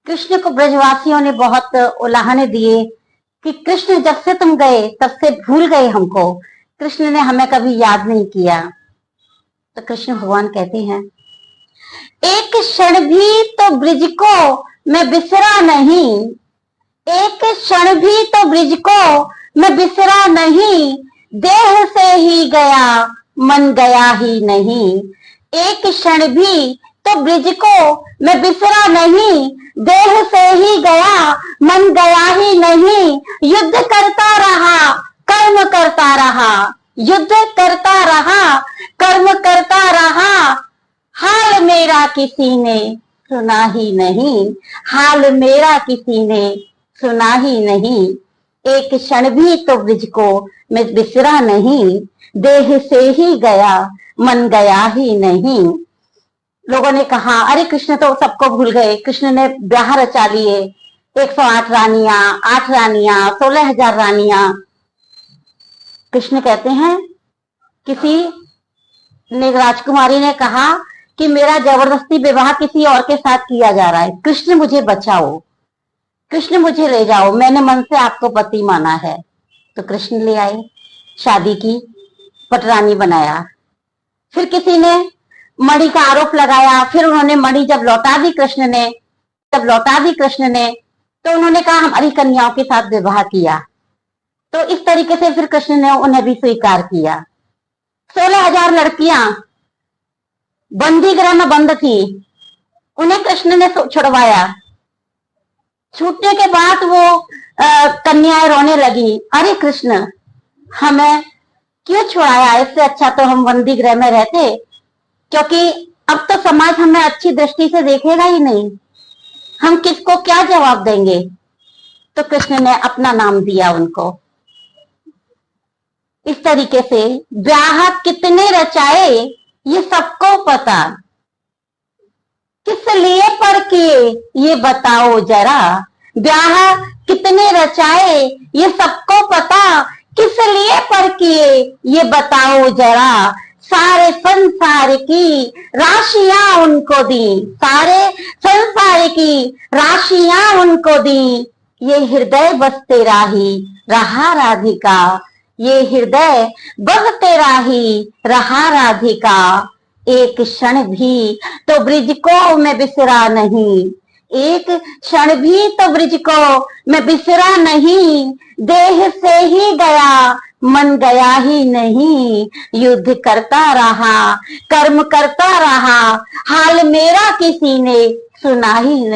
कृष्ण को ब्रजवासियों ने बहुत उलाहने दिए कि कृष्ण जब से तुम गए तब से भूल गए हमको, कृष्ण ने हमें कभी याद नहीं किया। तो कृष्ण भगवान कहते हैं, एक क्षण भी तो ब्रिज को मैं बिसरा नहीं, एक क्षण भी तो ब्रिज को मैं बिसरा नहीं, देह से ही गया मन गया ही नहीं। एक क्षण भी तो ब्रिज को मैं बिसरा नहीं, देह से ही गया मन गया ही नहीं। युद्ध करता रहा कर्म करता रहा, युद्ध करता रहा कर्म करता रहा, हाल मेरा किसी ने सुना ही नहीं, हाल मेरा किसी ने सुना ही नहीं। एक क्षण भी तो ब्रिज को मैं बिसरा नहीं, देह से ही गया मन गया ही नहीं। लोगों ने कहा, अरे कृष्ण तो सबको भूल गए, कृष्ण ने ब्याह रचा लिए, 108 रानियां, 8 रानियां, 16,000 रानियां। कृष्ण कहते हैं, किसी ने राजकुमारी ने कहा कि मेरा जबरदस्ती विवाह किसी और के साथ किया जा रहा है, कृष्ण मुझे बचाओ, कृष्ण मुझे ले जाओ, मैंने मन से आपको पति माना है। तो कृष्ण ले आए, शादी की, पटरानी बनाया। फिर किसी ने मणि का आरोप लगाया, फिर उन्होंने मणि जब लौटा दी कृष्ण ने, तो उन्होंने कहा हमारी कन्याओं के साथ विवाह किया। तो इस तरीके से फिर कृष्ण ने उन्हें भी स्वीकार किया। 16,000 लड़कियां बंदी गृह में बंद थी, उन्हें कृष्ण ने छुड़वाया। छूटने के बाद वो कन्याएं रोने लगी, अरे कृष्ण हमें क्यों छुड़ाया, इससे अच्छा तो हम बंदी गृह में रहते, क्योंकि अब तो समाज हमें अच्छी दृष्टि से देखेगा ही नहीं, हम किसको क्या जवाब देंगे। तो कृष्ण ने अपना नाम दिया उनको। इस तरीके से ब्याह कितने रचाए ये सबको पता, किस लिए पर किए ये बताओ जरा। ब्याह कितने रचाए ये सबको पता, किस लिए पर किए ये बताओ जरा। सारे संसार की राशियां उनको दी, सारे संसार की राशियां उनको दी, ये हृदय बस तेरा ही रहा राधिका, ये हृदय बस तेरा ही रहा राधिका। एक क्षण भी तो ब्रिज को मैं बिसरा नहीं, एक क्षण भी तो ब्रिज को मैं बिसरा नहीं, देह से ही गया मन गया ही नहीं। युद्ध करता रहा कर्म करता रहा, हाल मेरा किसी ने सुना ही नहीं।